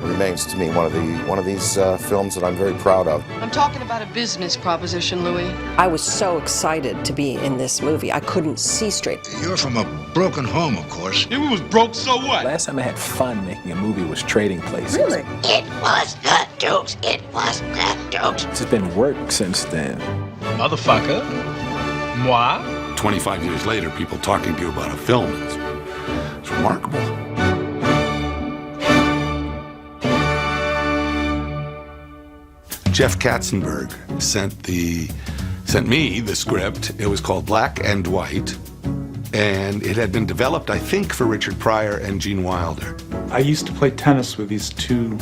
remains to me one of these films that I'm very proud of. I'm talking about a business proposition, Louis. I was so excited to be in this movie. I couldn't see straight. You're from a broken home, of course. If we was broke, so what? Last time I had fun making a movie was Trading Places. Really? It was not jokes. It was not jokes. It's been work since then. Motherfucker. Moi? 25 years later, people talking to you about a film is remarkable. Jeff Katzenberg sent me the script. It was called Black and White, and it had been developed, I think, for Richard Pryor and Gene Wilder. I used to play tennis with these two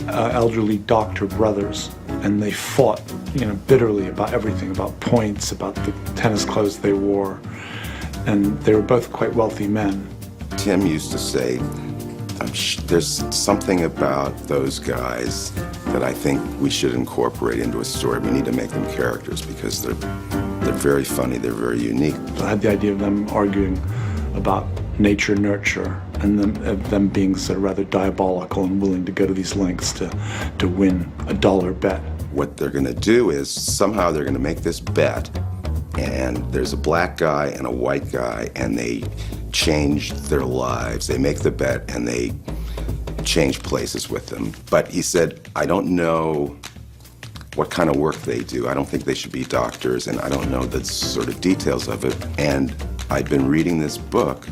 elderly doctor brothers, and they fought, bitterly about everything, about points, about the tennis clothes they wore, and they were both quite wealthy men. Tim used to say, there's something about those guys that I think we should incorporate into a story. We need to make them characters because they're very funny, they're very unique. I had the idea of them arguing about nature, nurture, and them being sort of rather diabolical and willing to go to these lengths to win a dollar bet. What they're going to do is somehow they're going to make this bet, and there's a black guy and a white guy, and they change their lives. They make the bet and they change places with them. But he said, I don't know what kind of work they do. I don't think they should be doctors, and I don't know the sort of details of it. And I'd been reading this book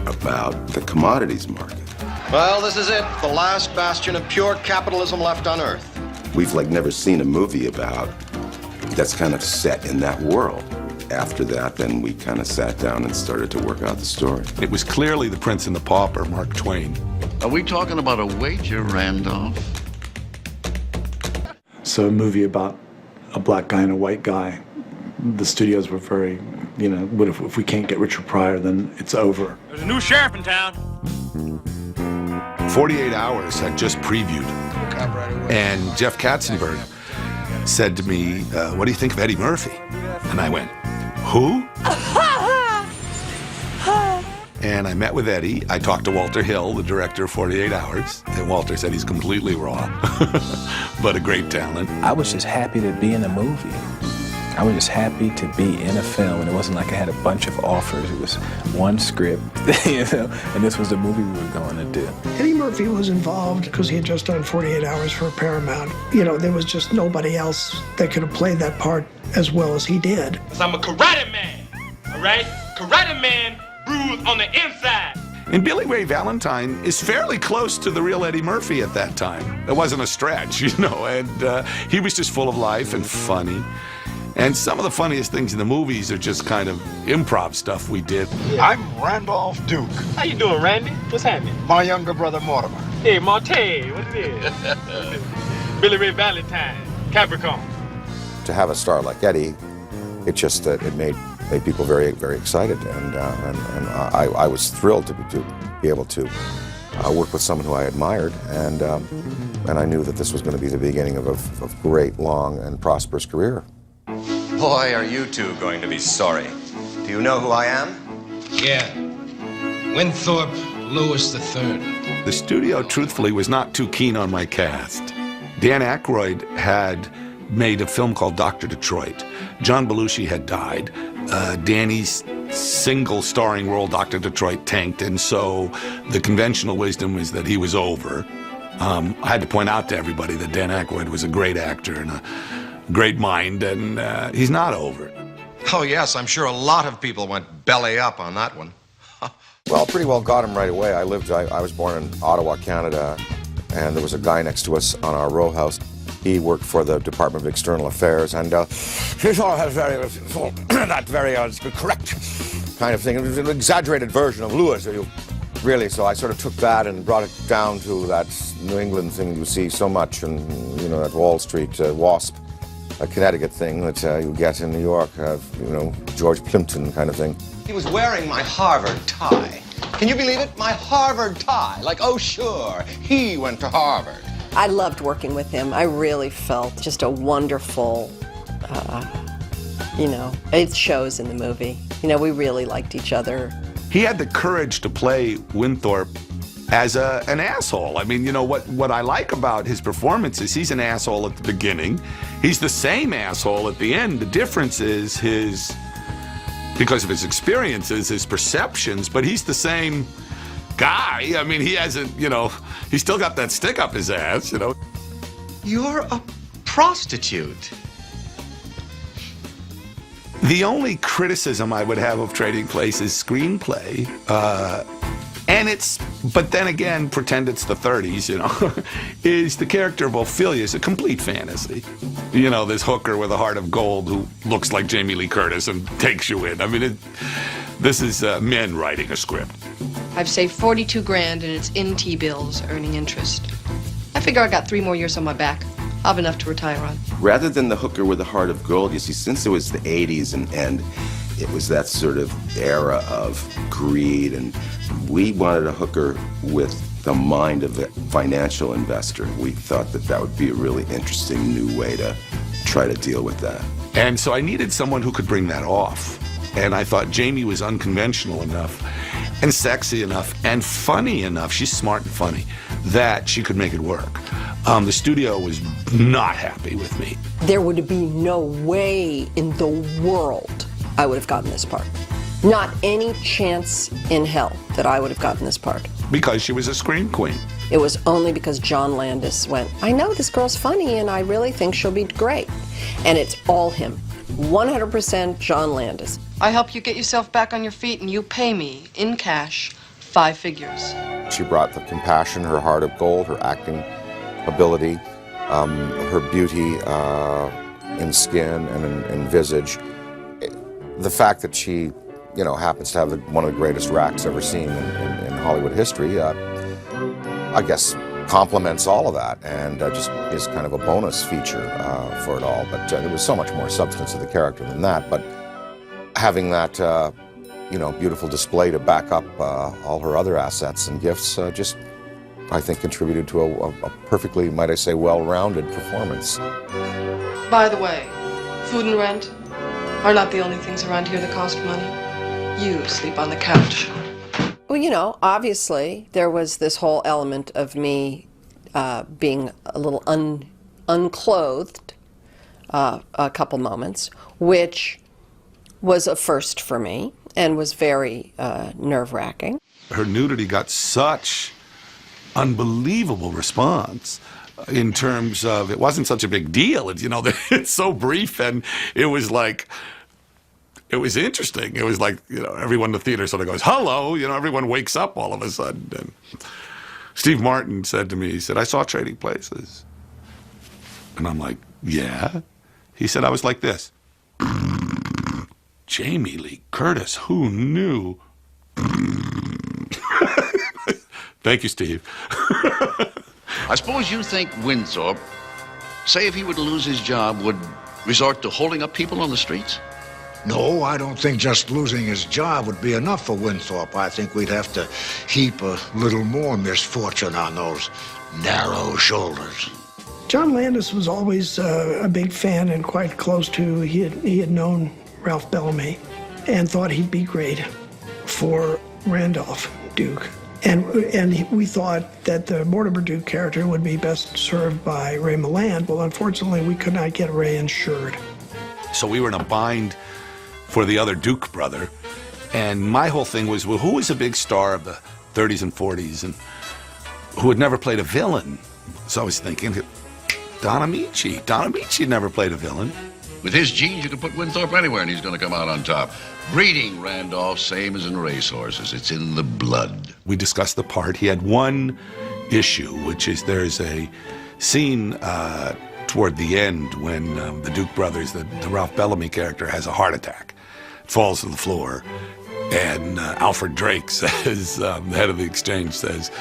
about the commodities market. Well, this is it, the last bastion of pure capitalism left on Earth. We've never seen a movie about that's kind of set in that world. After that, then we kind of sat down and started to work out the story. It was clearly The Prince and the Pauper, Mark Twain. Are we talking about a wager, Randolph? So a movie about a black guy and a white guy, the studios were very, what if we can't get Richard Pryor, then it's over. There's a new sheriff in town. 48 Hours had just previewed, and Jeff Katzenberg said to me, what do you think of Eddie Murphy? And I went, who? And I met with Eddie. I talked to Walter Hill, the director of 48 Hours, and Walter said he's completely raw, but a great talent. I was just happy to be in a movie. I was just happy to be in a film, and it wasn't like I had a bunch of offers. It was one script, and this was the movie we were going to do. Eddie Murphy was involved because he had just done 48 Hours for Paramount. There was just nobody else that could have played that part as well as he did. 'Cause I'm a karate man, all right? Karate man bruised on the inside. And Billy Ray Valentine is fairly close to the real Eddie Murphy at that time. It wasn't a stretch, and he was just full of life and funny. And some of the funniest things in the movies are just kind of improv stuff we did. I'm Randolph Duke. How you doing, Randy? What's happening? My younger brother, Mortimer. Hey, Monte, what it is? Billy Ray Valentine, Capricorn. To have a star like Eddie, it made people very, very excited, and I was thrilled to be able to work with someone who I admired, and I knew that this was going to be the beginning of a great, long, and prosperous career. Boy, are you two going to be sorry. Do you know who I am? Yeah, Winthrop Lewis III. The studio, truthfully, was not too keen on my cast. Dan Aykroyd had made a film called Dr. Detroit. John Belushi had died. Danny's single starring role, Dr. Detroit, tanked, and so the conventional wisdom was that he was over. I had to point out to everybody that Dan Aykroyd was a great actor and a great mind, and he's not over. Oh, yes, I'm sure a lot of people went belly up on that one. Well, pretty well got him right away. I was born in Ottawa, Canada, and there was a guy next to us on our row house. He worked for the Department of External Affairs, and he sort of had that very correct kind of thing. It was an exaggerated version of Lewis, really. So I sort of took that and brought it down to that New England thing you see so much, and that Wall Street WASP, a Connecticut thing that you get in New York, George Plimpton kind of thing. He was wearing my Harvard tie. Can you believe it? My Harvard tie. Like, oh, sure, he went to Harvard. I loved working with him. I really felt just a wonderful, it shows in the movie. We really liked each other. He had the courage to play Winthrop as an asshole. I mean, you know, what I like about his performance is he's an asshole at the beginning. He's the same asshole at the end. The difference is because of his experiences, his perceptions, but he's the same guy. I mean, he hasn't, you know, he's still got that stick up his ass, you know. You're a prostitute. The only criticism I would have of Trading Places' screenplay, but then again, pretend it's the 30s, you know, is the character of Ophelia is a complete fantasy. You know, this hooker with a heart of gold who looks like Jamie Lee Curtis and takes you in. I mean, this is men writing a script. I've saved 42 grand and it's in T-bills earning interest. I figure I got 3 more years on my back. I'll have enough to retire on. Rather than the hooker with a heart of gold, you see, since it was the 80s and it was that sort of era of greed, and we wanted a hooker with the mind of a financial investor. We thought that would be a really interesting new way to try to deal with that. And so I needed someone who could bring that off. And I thought Jamie was unconventional enough and sexy enough and funny enough, she's smart and funny, that she could make it work. The studio was not happy with me. There would be no way in the world I would have gotten this part. Not any chance in hell that I would have gotten this part. Because she was a scream queen. It was only because John Landis went, I know this girl's funny and I really think she'll be great. And it's all him. 100% John Landis. I help you get yourself back on your feet and you pay me, in cash, 5 figures. She brought the compassion, her heart of gold, her acting ability, her beauty in skin and in visage. The fact that she, you know, happens to have one of the greatest racks ever seen in Hollywood history, I guess complements all of that, and just is kind of a bonus feature for it all. But there was so much more substance to the character than that. But having that, you know, beautiful display to back up all her other assets and gifts just, I think, contributed to a perfectly, might I say, well-rounded performance. By the way, food and rent are not the only things around here that cost money. You sleep on the couch. Well, you know, obviously there was this whole element of me being a little unclothed a couple moments, which was a first for me and was very nerve-wracking. Her nudity got such unbelievable response in terms of, it wasn't such a big deal. You know, it's so brief, and it was like, it was interesting. It was like, you know, everyone in the theater sort of goes, hello, you know, everyone wakes up all of a sudden. And Steve Martin said to me, he said, I saw Trading Places. And I'm like, yeah? He said, I was like this. Jamie Lee Curtis, who knew? Thank you, Steve. I suppose you think Winthorpe, say if he were to lose his job, would resort to holding up people on the streets? No, I don't think just losing his job would be enough for Winthorpe. I think we'd have to heap a little more misfortune on those narrow shoulders. John Landis was always a big fan and quite close to, he had known Ralph Bellamy and thought he'd be great for Randolph Duke. And we thought that the Mortimer Duke character would be best served by Ray Milland. Well, unfortunately, we could not get Ray insured. So we were in a bind for the other Duke brother. And my whole thing was, well, who was a big star of the 30s and 40s and who had never played a villain? So I was thinking, Don Amici. Don Amici never played a villain. With his genes, you can put Winthorpe anywhere and he's going to come out on top. Breeding, Randolph, same as in racehorses. It's in the blood. We discussed the part. He had one issue, which is there's a scene toward the end when the Duke brothers, the Ralph Bellamy character, has a heart attack, falls to the floor, and Alfred Drake says, the head of the exchange says,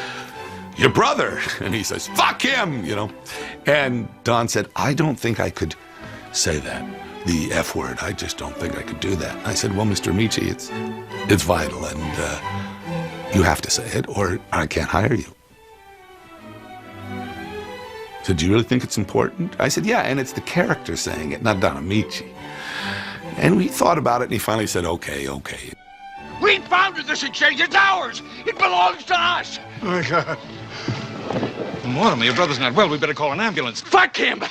your brother, and he says, fuck him, you know. And Don said, I don't think I could say that, the F word. I just don't think I could do that. I said, well, Mr. Amici, it's vital, and you have to say it, or I can't hire you. So do you really think it's important? I said, yeah, and it's the character saying it, not Don Amici. And we thought about it, and he finally said, okay. We founded this exchange. It's ours. It belongs to us. Oh, my God. Mortimer, your brother's not well. We better call an ambulance. Fuck him!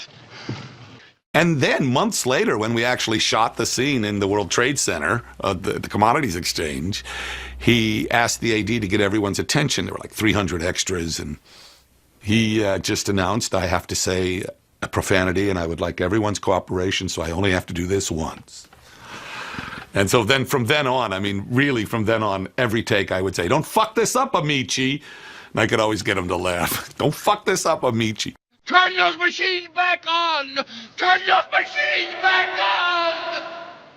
And then months later, when we actually shot the scene in the World Trade Center, the Commodities Exchange, he asked the AD to get everyone's attention. There were like 300 extras, and he just announced, I have to say a profanity, and I would like everyone's cooperation, so I only have to do this once. And so then from then on, I mean, really from then on, every take I would say, don't fuck this up, Amici. And I could always get him to laugh. Don't fuck this up, Amici. Turn those machines back on! Turn those machines back on!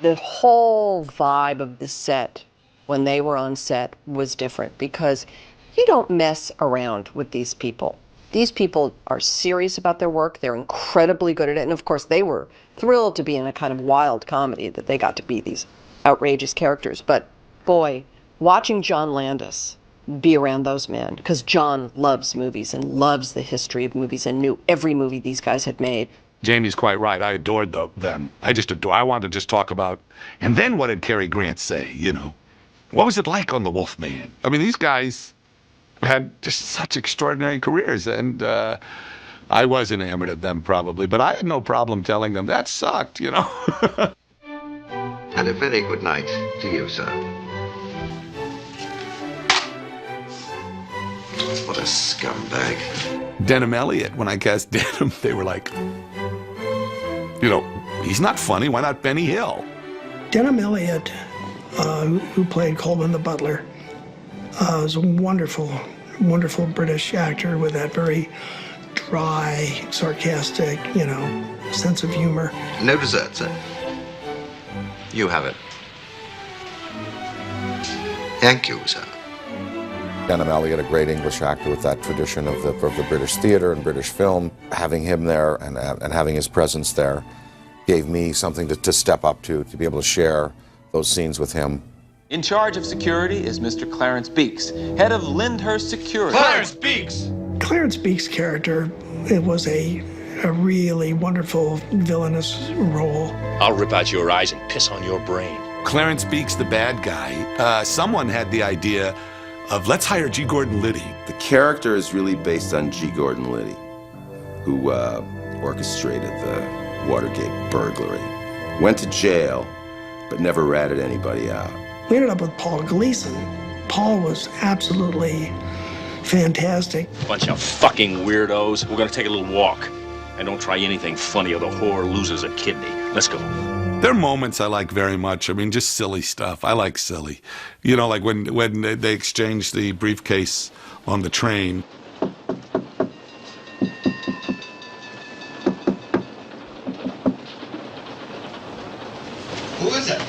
The whole vibe of the set, when they were on set, was different because you don't mess around with these people. These people are serious about their work. They're incredibly good at it. And of course, they were thrilled to be in a kind of wild comedy that they got to be these outrageous characters. But boy, watching John Landis be around those men, because John loves movies and loves the history of movies and knew every movie these guys had made. Jamie's quite right. I adored them. I wanted to just talk about, and then what did Cary Grant say, you know? What was it like on The Wolfman? I mean, these guys had just such extraordinary careers, and I was enamored of them probably, but I had no problem telling them that sucked, you know? And a very good night to you, sir. What a scumbag. Denham Elliott, when I cast Denham, they were like, you know, he's not funny, why not Benny Hill? Denham Elliott, who played Coleman the butler, was a wonderful, wonderful British actor with that very dry, sarcastic, you know, sense of humor. No dessert, sir. You have it. Thank you, sir. Denham Elliott, a great English actor with that tradition of the British theater and British film. Having him there and having his presence there gave me something to step up to be able to share those scenes with him. In charge of security is Mr. Clarence Beeks, head of Lyndhurst Security. Clarence Beeks! Clarence Beeks' character, it was a really wonderful villainous role. I'll rip out your eyes and piss on your brain. Clarence Beeks, the bad guy, someone had the idea of let's hire G. Gordon Liddy. The character is really based on G. Gordon Liddy, who orchestrated the Watergate burglary. Went to jail, but never ratted anybody out. We ended up with Paul Gleason. Paul was absolutely fantastic. Bunch of fucking weirdos. We're gonna take a little walk. And don't try anything funny or the whore loses a kidney. Let's go. There are moments I like very much. I mean, just silly stuff. I like silly. You know, like when they exchanged the briefcase on the train. Who is it?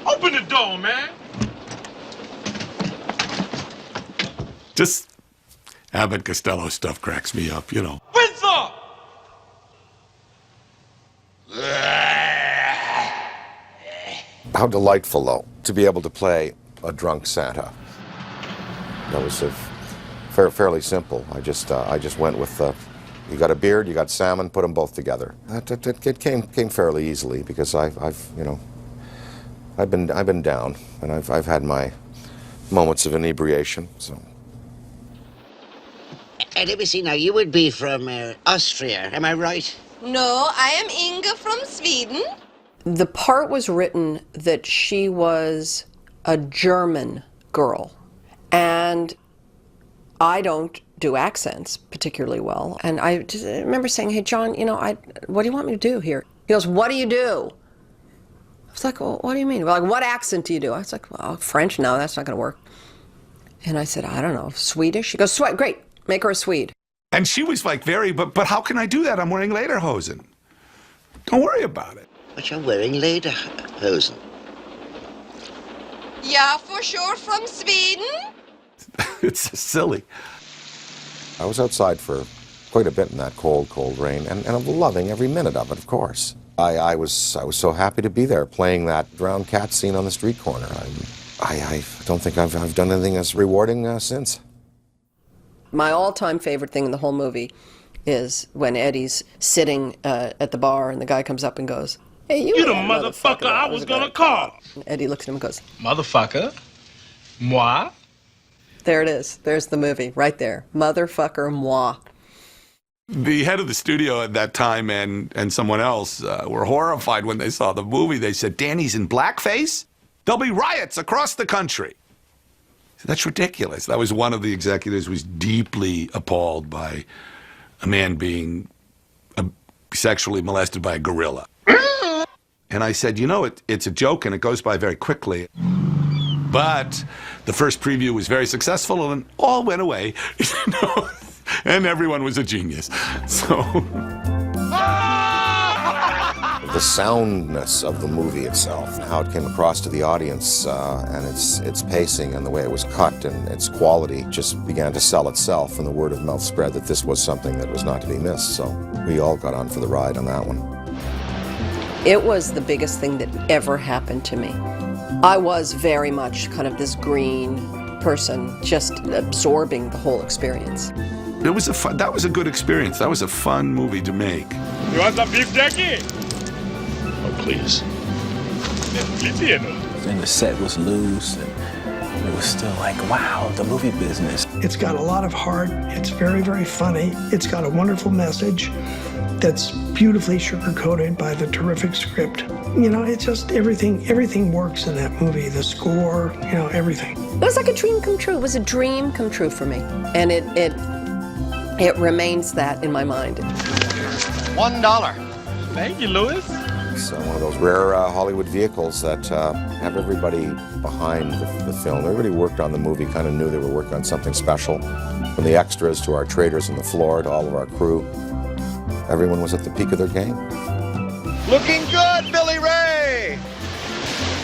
Open the door, man! Just Abbott Costello stuff cracks me up, you know. Windsor! How delightful, though, to be able to play a drunk Santa. That was fairly simple. I just went with you got a beard, you got salmon, put them both together. It came fairly easily because I've been down and I've had my moments of inebriation. So. Let me see now. You would be from Austria, am I right? No, I am Inga from Sweden. The part was written that she was a German girl, and I don't do accents particularly well. And I just remember saying, hey, John, you know, what do you want me to do here? He goes, what do you do? I was like, well, what do you mean? Well, like, what accent do you do? I was like, well, French, no, that's not going to work. And I said, I don't know, Swedish? He goes, great, make her a Swede. And she was like, but how can I do that? I'm wearing lederhosen. Don't worry about it. But you're wearing lederhosen. Yeah, for sure, from Sweden. It's silly. I was outside for quite a bit in that cold rain, and I'm loving every minute of it, of course. I was so happy to be there playing that drowned cat scene on the street corner. I don't think I've done anything as rewarding since. My all-time favorite thing in the whole movie is when Eddie's sitting at the bar and the guy comes up and goes, hey, you the motherfucker I was gonna call. And Eddie looks at him and goes, Motherfucker? Moi? There it is. There's the movie right there. Motherfucker moi. The head of the studio at that time and someone else were horrified when they saw the movie. They said, Danny's in blackface? There'll be riots across the country. That's ridiculous. That was one of the executives who was deeply appalled by a man being sexually molested by a gorilla. And I said, you know, it's a joke and it goes by very quickly. But the first preview was very successful and all went away. And everyone was a genius. So the soundness of the movie itself, how it came across to the audience, and its pacing and the way it was cut and its quality just began to sell itself, and the word of mouth spread that this was something that was not to be missed. So we all got on for the ride on that one. It was the biggest thing that ever happened to me. I was very much kind of this green person, just absorbing the whole experience. that was a good experience. That was a fun movie to make. You want some beef jerky? Oh, please. And the set was loose, and it was still like, wow, the movie business. It's got a lot of heart. It's very, very funny. It's got a wonderful message that's beautifully sugar-coated by the terrific script. You know, it's just everything works in that movie. The score, you know, everything. It was like a dream come true. It was a dream come true for me. And it remains that in my mind. $1. Thank you, Louis. It's one of those rare Hollywood vehicles that have everybody behind the film. Everybody who worked on the movie kind of knew they were working on something special. From the extras to our traders on the floor to all of our crew, everyone was at the peak of their game. Looking good, Billy Ray!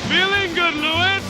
Feeling good, Louis.